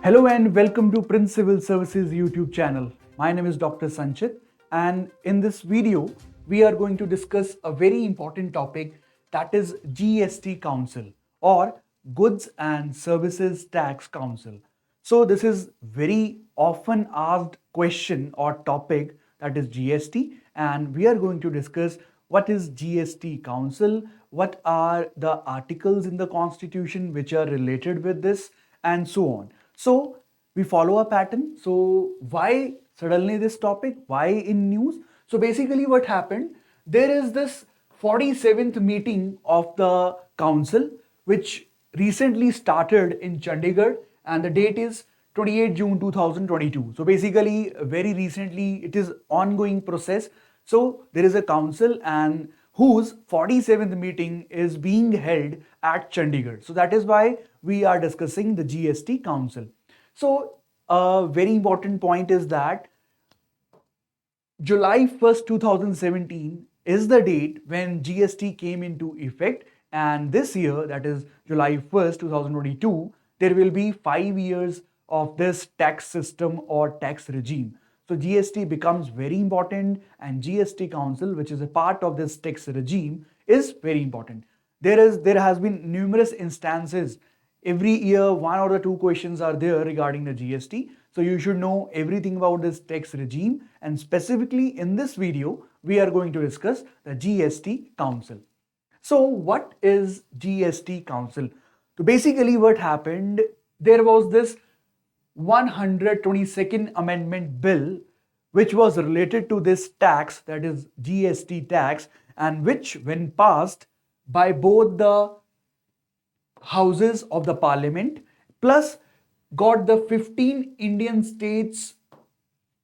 Hello and welcome to Prince Civil Services YouTube channel. My name is Dr. Sanchit, and in this video we are going to discuss a very important topic, that is GST Council or Goods and Services Tax Council. So this is very often asked question or topic, that is GST, and we are going to discuss what is GST Council, what are the articles in the Constitution which are related with this, and so on. So we follow a pattern. So why suddenly this topic? Why in news? So basically what happened, there is this 47th meeting of the council which recently started in Chandigarh, and the date is 28 June 2022. So basically very recently it is ongoing process. So there is a council and whose 47th meeting is being held at Chandigarh. So that is why we are discussing the GST Council. So a very important point is that July 1st, 2017 is the date when GST came into effect, and this year, that is July 1st, 2022, there will be 5 years of this tax system or tax regime. So GST becomes very important, and GST Council, which is a part of this tax regime, is very important. There has been numerous instances. Every year, one or the two questions are there regarding the GST. So you should know everything about this tax regime, and specifically in this video, we are going to discuss the GST Council. So what is GST Council? So basically what happened, there was this 122nd Amendment Bill which was related to this tax, that is GST tax, and which when passed by both the houses of the parliament plus got the 15 Indian states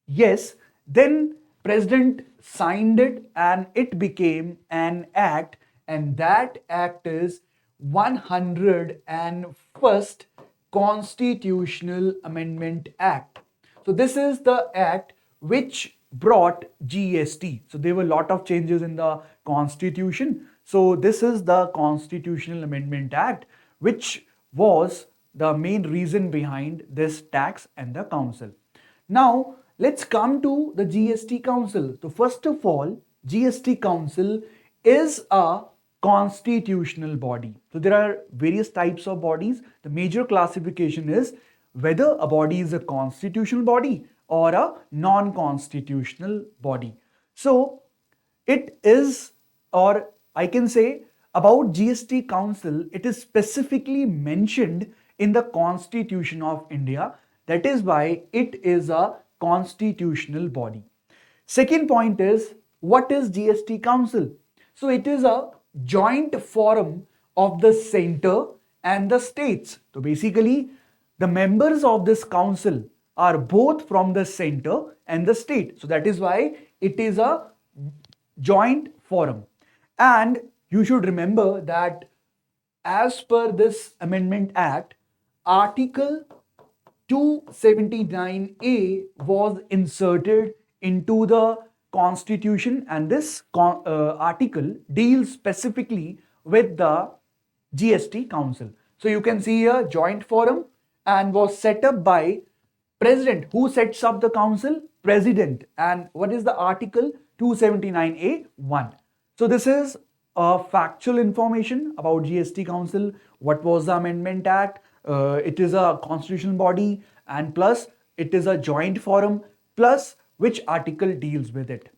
yes, then president signed it and it became an act, and that act is 101st Constitutional Amendment Act. So this is the act which brought GST. So there were a lot of changes in the constitution. So this is the Constitutional Amendment Act, which was the main reason behind this tax and the council. Now let's come to the GST Council. So first of all, GST Council is a constitutional body. So there are various types of bodies. The major classification is whether a body is a constitutional body or a non-constitutional body. So it is, or I can say about GST Council, it is specifically mentioned in the Constitution of India. That is why it is a constitutional body. Second point is, what is GST Council? So it is a joint forum of the center and the states. So basically, the members of this council are both from the center and the state. So that is why it is a joint forum. And you should remember that as per this Amendment Act, Article 279A was inserted into the Constitution, and this article deals specifically with the GST Council. So you can see a joint forum and was set up by President. Who sets up the council? President. And what is the article? 279A(1). So this is factual information about GST Council. What was the Amendment Act? It is a constitutional body, and plus it is a joint forum, plus which article deals with it.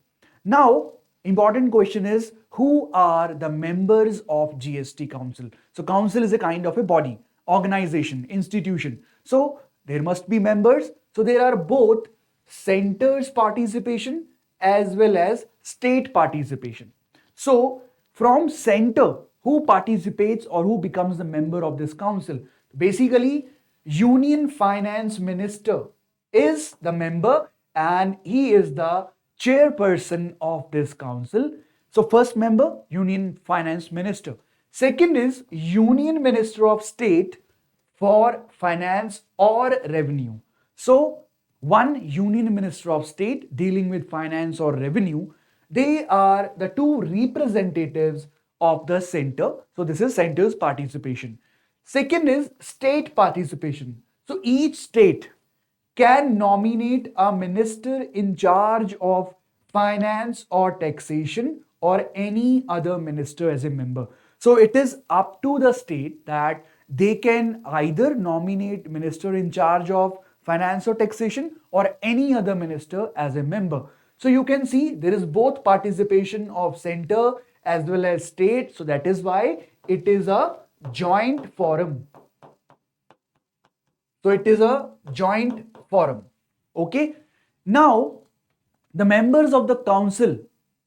Now, important question is, who are the members of GST Council? So council is a kind of a body, organization, institution. So there must be members. So there are both center's participation as well as state participation. So from center, who participates or who becomes the member of this council? Basically, Union Finance Minister is the member, and he is the chairperson of this council. So first member, Union Finance Minister. Second is Union Minister of State for Finance or Revenue. So one Union Minister of State dealing with finance or revenue, they are the two representatives of the center. So this is center's participation. Second is state participation. So each state can nominate a minister in charge of finance or taxation or any other minister as a member. So it is up to the state that they can either nominate minister in charge of finance or taxation or any other minister as a member. So you can see there is both participation of center as well as state. So that is why it is a joint forum. So it is a joint forum. Okay. Now, the members of the council.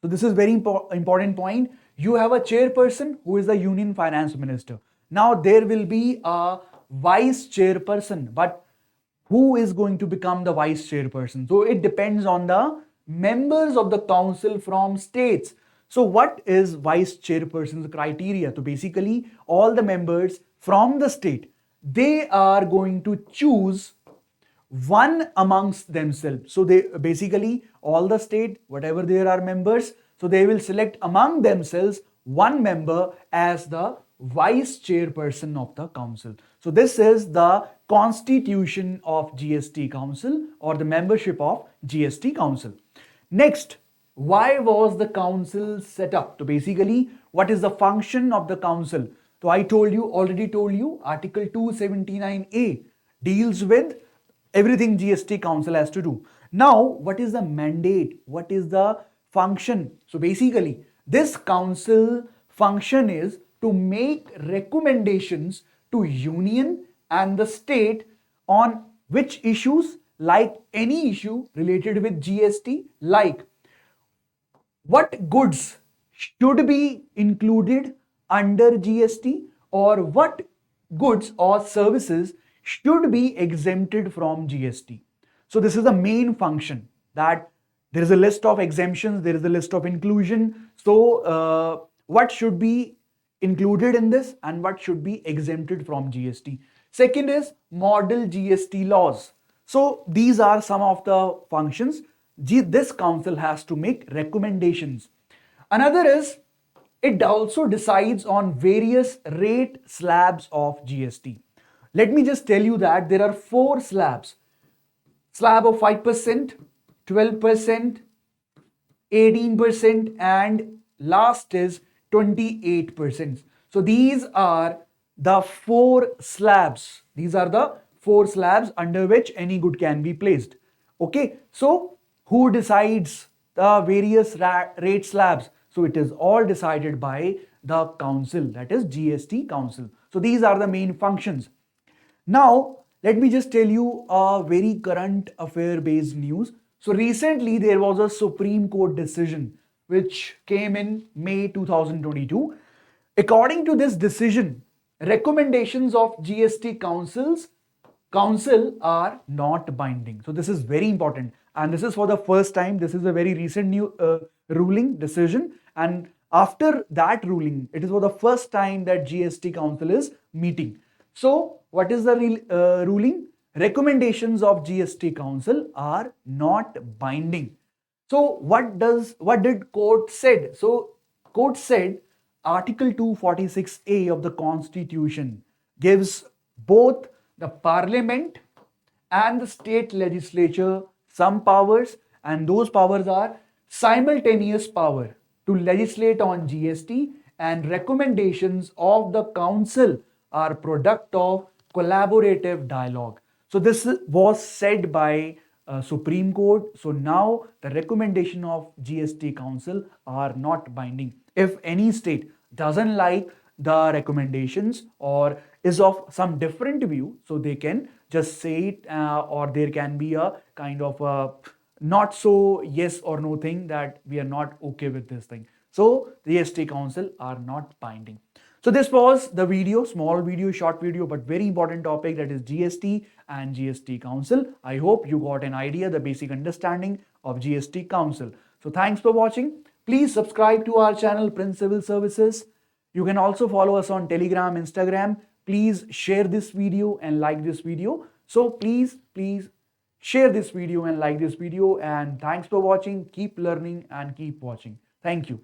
So this is very important point. You have a chairperson who is the union finance minister. Now there will be a vice chairperson, but who is going to become the vice chairperson? So it depends on the members of the council from states. So what is vice chairperson's criteria? So basically all the members from the state, they are going to choose one amongst themselves. So they basically all the state, whatever there are members, so they will select among themselves one member as the vice chairperson of the council. So this is the constitution of GST council or the membership of GST council. Next, why was the council set up? So basically, what is the function of the council? So I already told you, Article 279A deals with everything GST council has to do. Now, what is the mandate? What is the function? So basically, this council function is to make recommendations to union and the state on which issues, like any issue related with GST, like what goods should be included under GST or what goods or services should be exempted from GST. So this is the main function, that there is a list of exemptions, there is a list of inclusion. So what should be included in this and what should be exempted from GST. Second is model GST laws. So these are some of the functions. This council has to make recommendations. Another is it also decides on various rate slabs of GST. Let me just tell you that there are 4 slabs. Slab of 5%, 12%, 18% and last is 28%. So these are the 4 slabs. These are the 4 slabs under which any good can be placed. Okay, so who decides the various rate slabs? So it is all decided by the council, that is GST council. So these are the main functions. Now, let me just tell you a very current affair based news. So recently there was a Supreme Court decision which came in May 2022. According to this decision, recommendations of GST council are not binding. So this is very important, and this is for the first time. This is a very recent new ruling decision, and after that ruling, it is for the first time that GST council is meeting. So what is the ruling? Recommendations of GST council are not binding. So what did court said? So court said Article 246A of the Constitution gives both the Parliament and the state legislature some powers, and those powers are simultaneous power to legislate on GST, and recommendations of the council are product of collaborative dialogue. So this was said by Supreme Court. So now the recommendation of GST council are not binding. If any state doesn't like the recommendations or is of some different view, so they can just say it, or there can be a kind of a not so yes or no thing that we are not okay with this thing. So the GST council are not binding. So this was the video, small video, short video, but very important topic, that is GST and GST council. I hope you got an idea, the basic understanding of GST council. So thanks for watching. Please subscribe to our channel Prince Civil Services. You can also follow us on Telegram, Instagram. Please share this video and like this video. So please share this video and like this video. And thanks for watching. Keep learning and keep watching. Thank you.